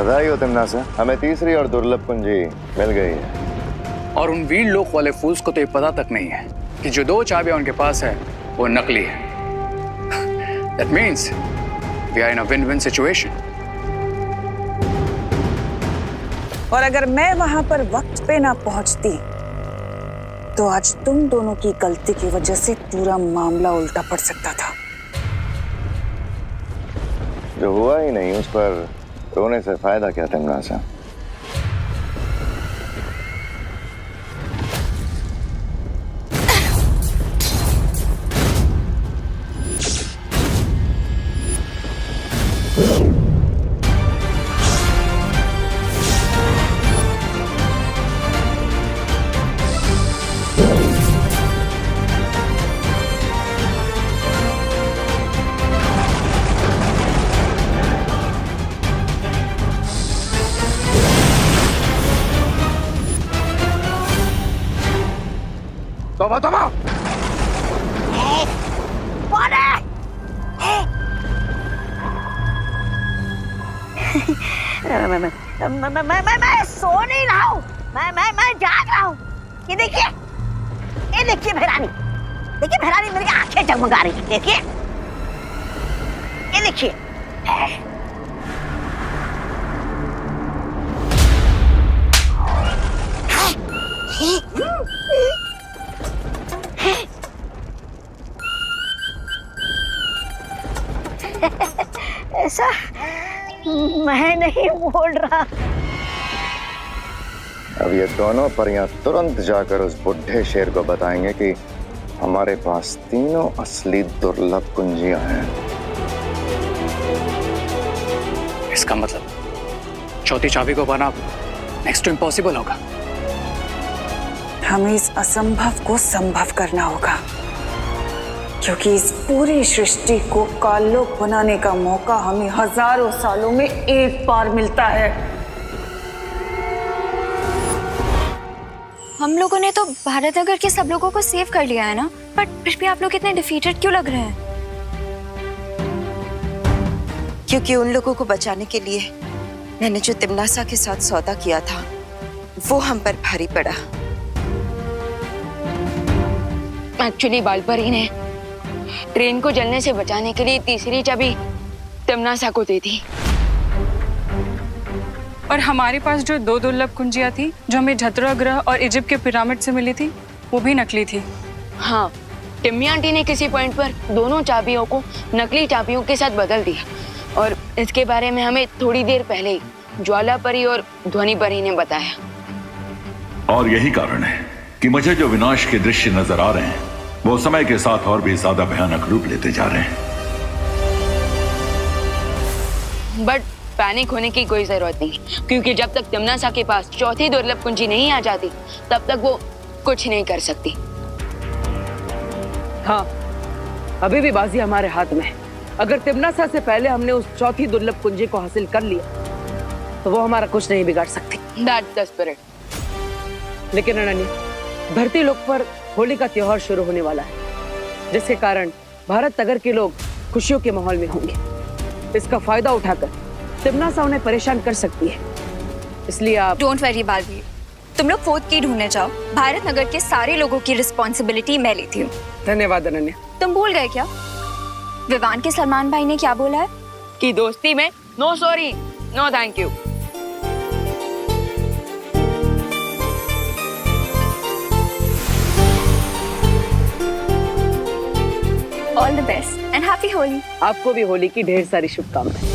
बधाई हो तिम्नासा, हमें तीसरी और दुर्लभ कुंजी मिल गई है। और उन वीर लोक वाले फूल्स को तो ये पता तक नहीं है कि जो 2 चाबियां उनके पास है वो नकली है। That means we are in a win-win situation. और अगर मैं वहां पर वक्त पे ना पहुंचती तो आज तुम दोनों की गलती की वजह से पूरा मामला उल्टा पड़ सकता था। जो हुआ ही नहीं उस पर रोने से फायदा क्या तिम्नासा? तौबा तौबा! मैं सो नहीं रहा हूँ, मैं जाग रहा हूँ। ये देखिए भैरानी, देखिए भैरानी मेरी आंखें जगमगा रही है। देखिए ये देखिए। ऐसा मैं नहीं बोल रहा। अब ये दोनों परियां तुरंत जाकर उस बुढ़े शेर को बताएंगे कि हमारे पास तीनों असली दुर्लभ कुंजियां हैं। इसका मतलब चौथी चाबी को पाना नेक्स्ट टू इम्पॉसिबल होगा। हमें इस असंभव को संभव करना होगा, क्योंकि इस पूरी सृष्टि को काल्लोक बनाने का मौका हमें हजारों सालों में एक बार मिलता है। हम लोगों ने तो भारत नगर के सब लोगों को सेव कर लिया है ना, बट फिर भी आप लोग इतने डिफीटेड क्यों लग रहे हैं? क्योंकि उन लोगों को बचाने के लिए मैंने जो तिम्नासा के साथ सौदा किया था वो हम पर भारी पड़ा। एक्चुअली बालपरी ने ट्रेन को जलने से बचाने के लिए तीसरी चाबी तिम्नासा को दी थी। और हमारे पास जो 2 दुर्लभ कुंजियां थी जो हमें झतरा ग्रह और इजिप्ट के पिरामिड से मिली थी, वो भी नकली थी। हाँ, टिम्मी आंटी ने किसी पॉइंट पर दोनों चाबियों को नकली चाबियों के साथ बदल दिया और इसके बारे में हमें थोड़ी देर पहले ही ज्वाला परी और ध्वनि परी ने बताया। और यही कारण है कि मुझे जो विनाश के दृश्य नजर आ रहे हैं वो समय के साथ और भी ज्यादा भयानक रूप लेते जा रहे हैं। बट पैनिक होने की कोई जरूरत नहीं, क्योंकि जब तक तिम्नासा के पास चौथी दुर्लभ कुंजी नहीं आ जाती तब तक वो कुछ नहीं कर सकती। हाँ, अभी भी बाजी हमारे हाथ में है। अगर तिम्नासा से पहले हमने उस चौथी दुर्लभ कुंजी को हासिल कर लिया तो वो हमारा कुछ नहीं बिगाड़ सकती। That's the spirit. लेकिन अनन्या, धरती लोक पर होली का त्योहार शुरू होने वाला है, जिसके कारण भारत नगर के लोग खुशियों के माहौल में होंगे। इसका फायदा उठाकर तिम्नासा उन्हें परेशान कर सकती है, इसलिए आप डोंट वरी बालवीर, तुम लोग 4th की ढूंढने जाओ। भारत नगर के सारे लोगों की रिस्पॉन्सिबिलिटी मैं लेती हूँ। धन्यवाद अनन्या। तुम भूल गए क्या विवान के सलमान भाई ने क्या बोला है? कि दोस्ती में no sorry no thank you. All the best and happy Holi. आपको भी होली की ढेर सारी शुभकामनाएं।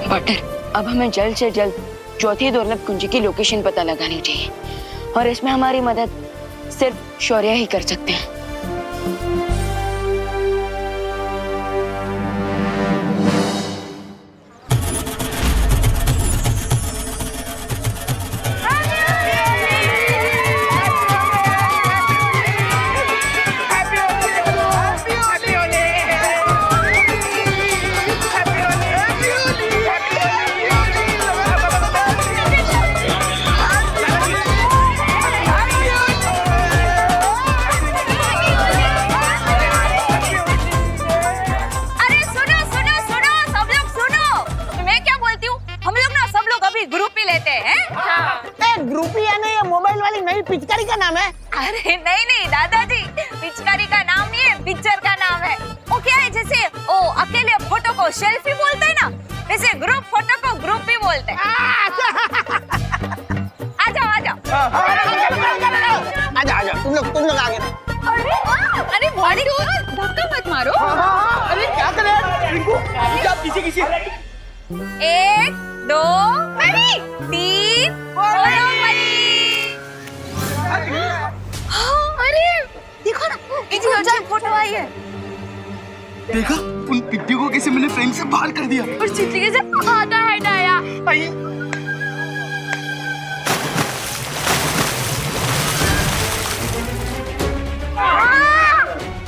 बटर, अब हमें जल्द से जल्द चौथी दुर्लभ कुंजी की लोकेशन पता लगानी चाहिए और इसमें हमारी मदद सिर्फ शौर्य ही कर सकते हैं। मेरी पिचकारी का नाम है। अरे नहीं नहीं दादाजी, पिचकारी का नाम नहीं है, पिक्चर का नाम है। वो क्या है, जैसे ओ अकेले फोटो को सेल्फी बोलते हैं ना, वैसे ग्रुप फोटो को ग्रुप भी बोलते हैं। आ जाओ आ जाओ। आजा तुम लोग आगे रहो। अरे बॉडी धक्का मत मारो। अरे क्या कर रहे हैं रिंकू? किसी 1 2 3 बोलो मरी। अरे देखो ना, इतनी अच्छी फोटो आई है। देखा, उन पिट्टियों को किसी मैंने फ्रेम से बाहर कर दिया। और चितली के साथ आधा है डाया।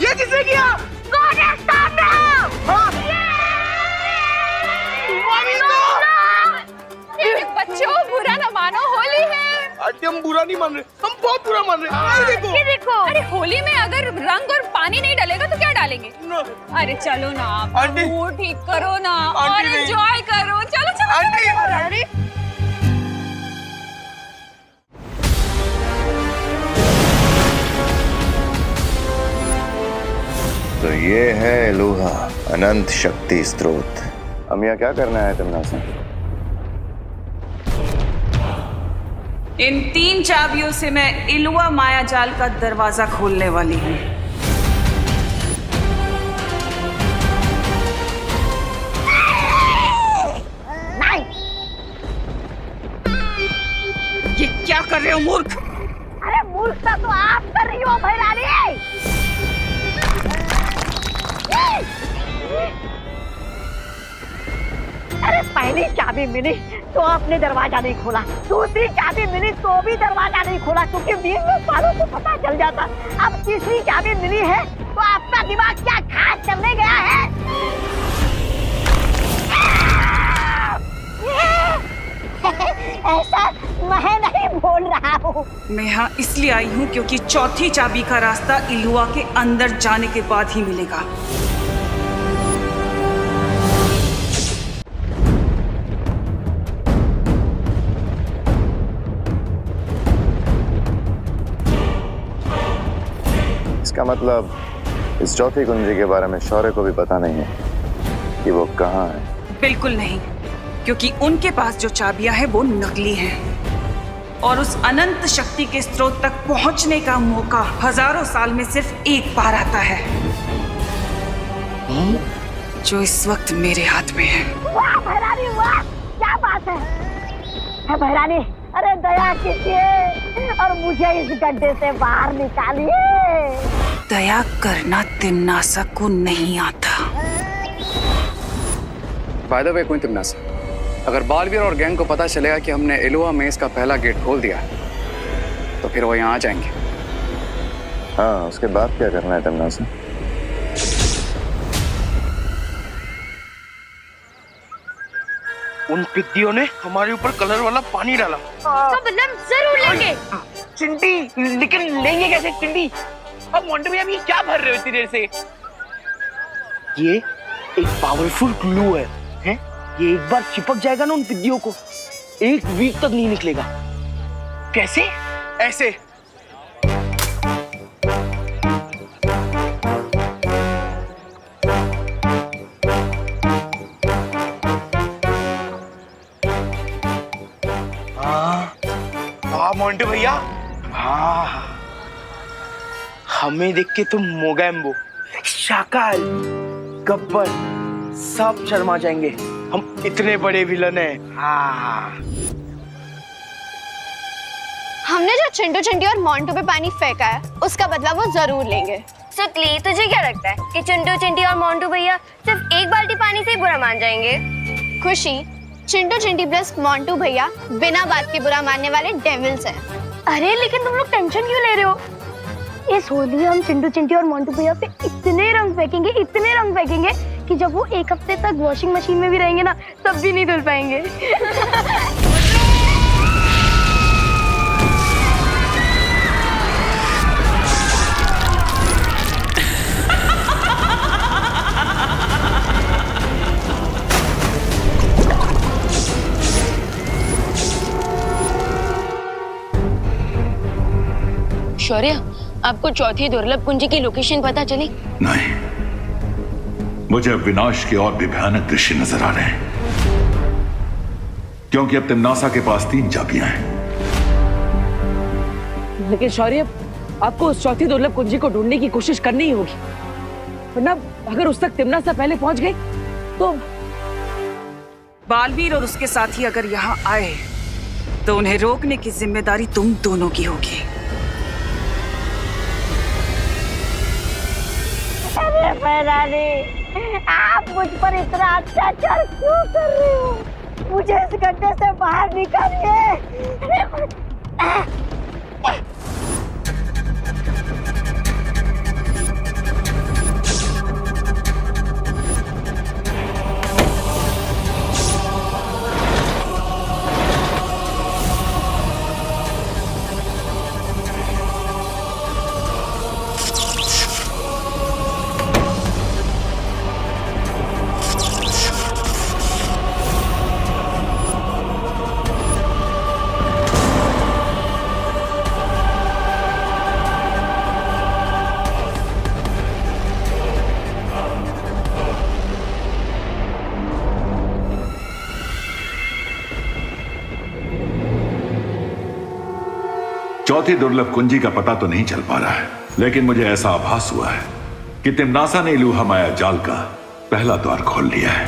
ये किसने किया? कौन है सामने? बच्चों बुरा न मानो, होली है। आंटी हम बुरा नहीं मान रहे, हम बहुत बुरा मान रहे। ये देखो। अरे होली में अगर रंग और पानी नहीं डालेगा तो क्या डालेंगे? अरे चलो ना, आंटी मूड ठीक करो ना और आंटी एंजॉय करो। चलो चलो आंटी। अरे तो ये है एलुहा, अनंत शक्ति स्रोत। हम यहाँ क्या करना है तिमनासा? इन 3 चाबियों से मैं इलुआ माया जाल का दरवाजा खोलने वाली हूँ। ये क्या कर रहे हो मूर्ख? अरे मूर्खता तो आप कर रही हो भैरानी। अरे पहली चाबी मिली तो आपने दरवाजा नहीं खोला, दूसरी चाबी मिली तो भी दरवाजा नहीं खोला, क्योंकि 20 सालों को पता चल जाता। अब तीसरी चाबी मिली है तो आपका दिमाग क्या खास करने गया है? ऐसा मैं नहीं बोल रहा हूँ। मैं यहाँ इसलिए आई हूँ क्योंकि चौथी चाबी का रास्ता इलुआ के अंदर जाने के बाद ही मिलेगा। इसका मतलब इस चौथी कुंजी के बारे में शौर्य को भी पता नहीं है कि वो कहाँ है? बिल्कुल नहीं, क्योंकि उनके पास जो चाबियां हैं वो नकली हैं और उस अनंत शक्ति के स्रोत तक पहुंचने का मौका हजारों साल में सिर्फ एक बार आता है, जो इस वक्त मेरे हाथ में है। वाह भैरानी वाह, क्या बात है भैरानी। अरे दया कीजिए और मुझे इस गड्ढे से बाहर निकालिए। दया करना तिमनासा को नहीं आता। बाय द वे क्वीन तिमनासा, अगर बालवीर और गैंग को पता चलेगा कि हमने एलुआ मेज का पहला गेट खोल दिया तो फिर वो यहाँ आ जाएंगे। हाँ, उसके बाद क्या करना है तिमनासा? उन पिद्दियों ने हमारे ऊपर कलर वाला पानी डाला। तो बदला जरूर लेंगे। चिंटी, लेकिन लेंगे कैसे चिंटी? अब मोंटे भैया ये क्या भर रहे हो इतनी देर से? ये एक पावरफुल ग्लू है, हैं? ये एक बार चिपक जाएगा ना उन पिद्दियों को, 1 वीक तक नहीं निकलेगा। कैसे? ऐसे। हाँ मोंटे भैया, हाँ हमें देख के तो मोगैम्बो, शाकाल, गब्बर सब शर्मा जाएंगे। हम इतने बड़े विलन हैं। हाँ। हमने जो चिंटू चिंटी और मोंटू पे पानी फेंका है उसका बदला वो जरूर लेंगे। सुतली, तुझे क्या लगता है कि चिंटू चिंटी और मोंटू भैया सिर्फ एक बाल्टी पानी से ही बुरा मान जाएंगे? खुशी, चिंटू चिंटी प्लस मोंटू भैया बिना बात के बुरा मानने वाले डेविल्स हैं। अरे लेकिन तुम लोग टेंशन क्यों ले रहे हो? इस होली हम चिंटू चिंटी और मोंटू भैया पे इतने रंग फेंकेंगे कि जब वो 1 हफ्ते तक वॉशिंग मशीन में भी रहेंगे ना तब भी नहीं धुल पाएंगे। शौर्य, आपको चौथी दुर्लभ कुंजी की लोकेशन पता चली? नहीं, मुझे अब विनाश के और भी भयानक दृश्य नजर आ रहे हैं, क्योंकि अब तिम्नासा के पास 3 चाबियां हैं। लेकिन शौर्य, आपको उस चौथी दुर्लभ कुंजी को ढूंढने की कोशिश करनी ही होगी, वरना अगर उस तक तिम्नासा पहले पहुंच गई तो बालवीर और उसके साथी अगर यहाँ आए तो उन्हें रोकने की जिम्मेदारी तुम दोनों की होगी। अरे मैरानी, आप मुझ पर इतना अत्याचार क्यों कर रहे हो? मुझे इस गड्ढे से बाहर निकालिए। चौथी दुर्लभ कुंजी का पता तो नहीं चल पा रहा है, लेकिन मुझे ऐसा आभास हुआ है कि तिम्नासा ने इलूहा माया जाल का पहला द्वार खोल लिया है।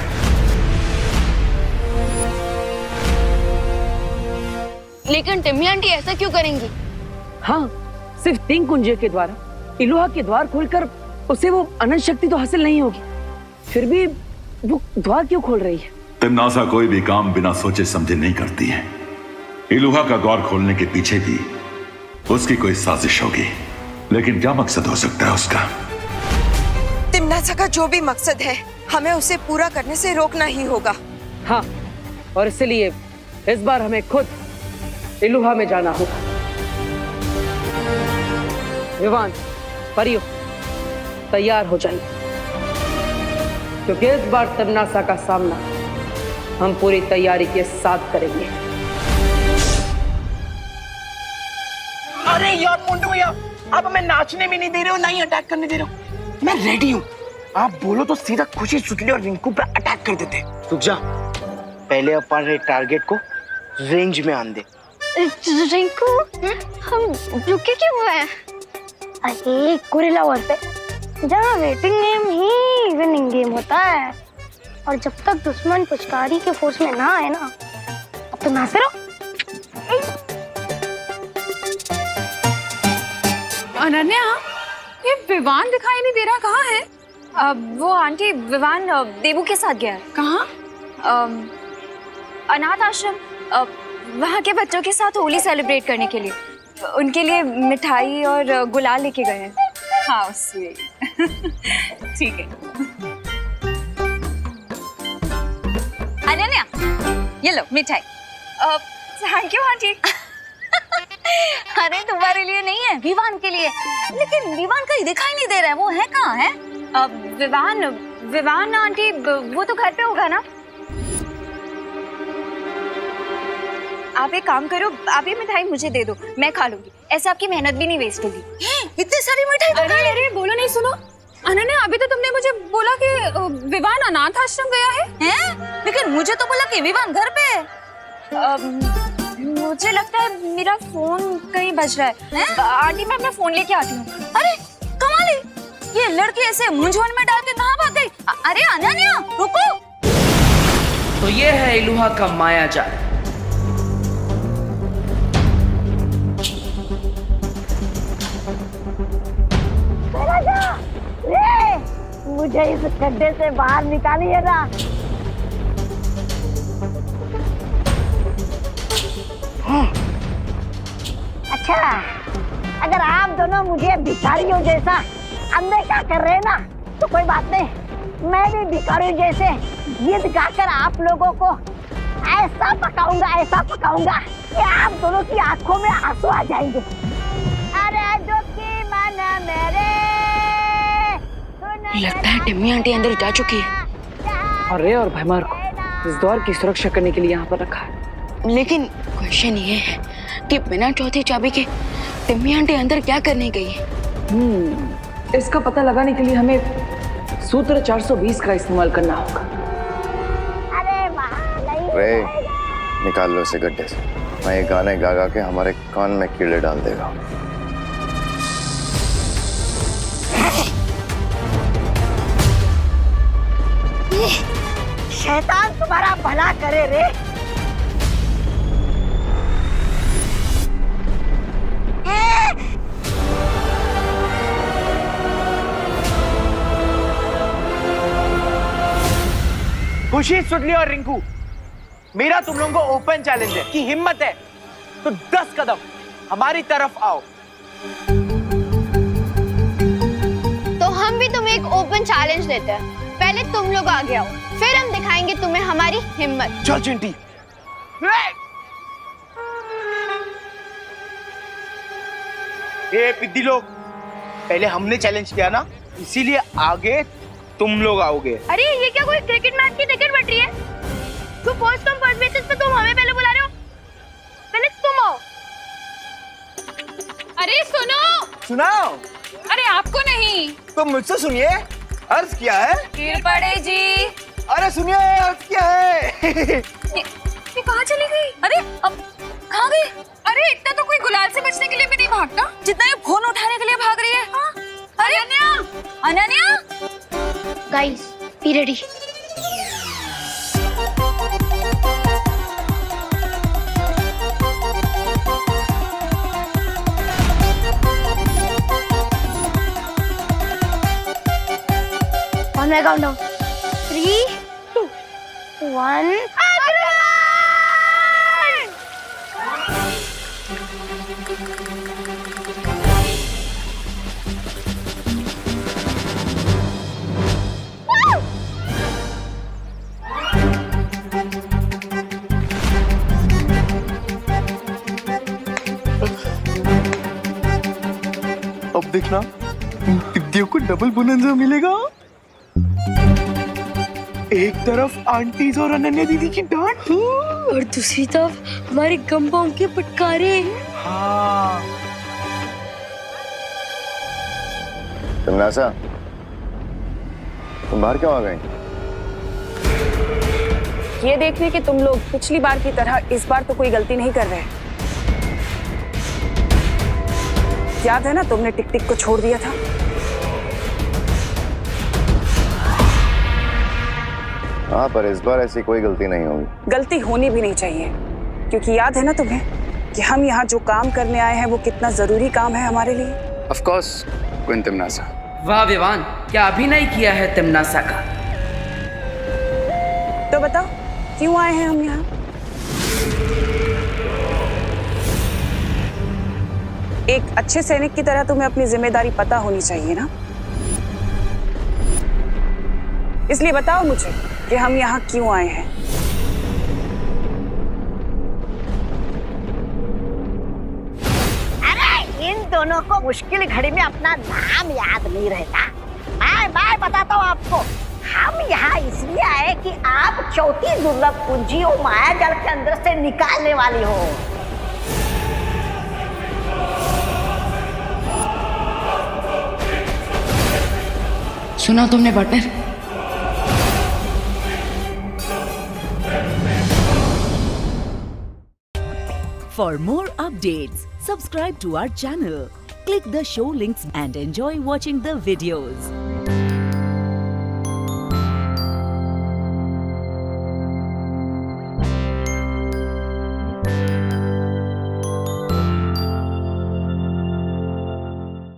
लेकिन टिम्मी आंटी ऐसा क्यों करेंगी? हाँ, सिर्फ 3 कुंजियों के द्वारा इलूहा के द्वार खोलकर उसे वो अनंत शक्ति तो हासिल नहीं होगी, फिर भी वो द्वार क्यों खोल रही है? तिम्नासा कोई भी काम बिना सोचे समझे नहीं करती है। इलूहा का द्वार खोलने के पीछे भी उसकी कोई साजिश होगी, लेकिन क्या मकसद हो सकता है उसका? तिम्नासा का जो भी मकसद है, हमें उसे पूरा करने से रोकना ही होगा। हाँ, और इसलिए इस बार हमें खुद इलूहा में जाना होगा। विवान, परियो, तैयार हो जाइए, क्योंकि इस बार तिम्नासा का सामना हम पूरी तैयारी के साथ करेंगे। अरे यार मोंटू भैया, आप हमें नाचने भी नहीं दे रहे हो, ना ही अटैक करने दे रहे हो। मैं रेडी हूँ, आप बोलो तो सीधा खुशी सुतली और रिंकू पर अटैक कर देते। रुक जा, पहले अपन टारगेट को रेंज में आन दे। रिंकू, हम रुके क्यों हुए हैं? अरे गोरिल्ला वॉर पे जहाँ वेटिंग गेम ही विनिंग गेम होता है, और जब तक दुश्मन पुचकारी के फोर्स में ना आए ना, अब तो नाचते रहो। अनन्या, ये विवान दिखाई नहीं दे रहा, कहाँ है? वो आंटी, विवान देबू के साथ गया है। कहाँ? अनाथ आश्रम, वहाँ के बच्चों के साथ होली सेलिब्रेट करने के लिए। उनके लिए मिठाई और गुलाल लेके गए हैं। हाँ, स्वीट। ठीक है। अनन्या, ये लो मिठाई। Thank you aunty. अरे तुम्हारे लिए नहीं है, विवान के लिए। लेकिन विवान कहीं दिखाई नहीं दे रहा है, वो है कहाँ है? विवान आंटी, वो तो घर पे होगा ना। आप एक काम करो, आप ये मिठाई मुझे दे दो, मैं खा लूंगी, ऐसे आपकी मेहनत भी नहीं वेस्ट होगी। इतनी सारी मिठाई? अरे बोलो नहीं, सुनो अनन्या, अभी तो तुमने मुझे बोला कि विवान अनाथ आश्रम गया है? लेकिन मुझे तो बोला कि विवान घर पे है। मुझे लगता है मेरा फोन कहीं बज रहा है। आंटी, मैं अपना फोन लेके आती हूँ। अरे कमाल है, ये लड़की ऐसे मूंझवण में डाल के कहाँ भाग गई? अरे अनन्या, रुको। तो ये है इलूहा का माया जाल। मुझे इस गड्ढे से बाहर निकालिए ना। अच्छा, अगर आप दोनों मुझे भिखारियों जैसा अनदेखा कर रहे हैं ना, तो कोई बात नहीं, मैं भी भिखारियों जैसे गीत गाकर आप लोगों को ऐसा पकाऊंगा कि आप दोनों की आंखों में आंसू आ जाएंगे। अरे दुखी मन मेरे, लगता है टिम्मी आंटी अंदर जा चुकी है। और रे और भैमार को इस द्वार की सुरक्षा करने के लिए यहाँ पर रखा है। लेकिन क्वेश्चन ये है कि बिना चौथी चाबी के टिम्मी आंटी अंदर क्या करने गई है? इसका पता लगाने के लिए हमें सूत्र 420 का इस्तेमाल करना होगा। अरे वहाँ नहीं रे निकाल लो इसे गड्ढे से। मैं ये गाने गा गा के हमारे कान में कीड़े डाल देगा। शैतान तुम्हारा भला करे रे। खुशी, सुडली और रिंकू, मेरा तुम लोगों को ओपन चैलेंज है कि हिम्मत है तो 10 कदम हमारी तरफ आओ। तो हम भी तुम्हें एक ओपन चैलेंज देते हैं। पहले तुम लोग आगे आओ, फिर हम दिखाएंगे तुम्हें हमारी हिम्मत। चल चिंटी। ए पिद्दी लोग, पहले हमने चैलेंज किया ना, इसीलिए आगे तुम लोग आओगे। अरे ये क्या कोई क्रिकेट मैच की टिकट बट रही है? तो फर्स्ट कम फर्स्ट बेसिस पे तुम हमें पहले बुला रहे हो? पहले तुम आओ। अरे सुनो। सुनाओ। अरे आपको नहीं, तो मुझसे सुनिए, अर्ज क्या है? गिर पड़े जी। अरे सुनिए, अर्ज क्या है? ये कहाँ चली गई? अरे अब कहाँ गई? अरे इतना तो कोई गुलाल से बचने के लिए भी नहीं भागता जितना ये फोन उठाने के लिए भाग रही है। हाँ? अरे Ananya, Ananya. Guys, be ready. On my countdown. 3, 2, 1. अब देखना, टिड्डियों को डबल बोनंजा मिलेगा। एक तरफ आंटीज और अनन्या दीदी की डांट और दूसरी तरफ हमारे गंबों के फटकारे। हाँ। तमन्नासा, तुम बाहर क्यों आ गई? ये देखने कि तुम लोग पिछली बार की तरह इस बार तो कोई गलती नहीं कर रहे। याद है ना, तुमने टिक टिक को छोड़ दिया था। हाँ, पर इस बार ऐसी कोई गलती नहीं होगी। गलती होनी भी नहीं चाहिए, क्योंकि याद है ना तुम्हें कि हम यहाँ जो काम करने आए हैं वो कितना जरूरी काम है हमारे लिए। Of course, queen तिमनासा। वाह विवान, क्या अभिनय किया है तिमनासा का। तो बताओ क्यों आए हैं हम यहाँ? एक अच्छे सैनिक की तरह तुम्हें अपनी जिम्मेदारी पता होनी चाहिए ना। इसलिए बताओ मुझे कि हम यहाँ क्यों आए हैं। अरे इन दोनों को मुश्किल घड़ी में अपना नाम याद नहीं रहता। मैं बताता हूँ आपको, हम यहाँ इसलिए आए कि आप चौथी दुर्लभ कुंजी और माया जाल के अंदर से निकालने वाली हो। सुना तुमने partner? For more updates, subscribe to our channel, click the show links and enjoy watching the videos.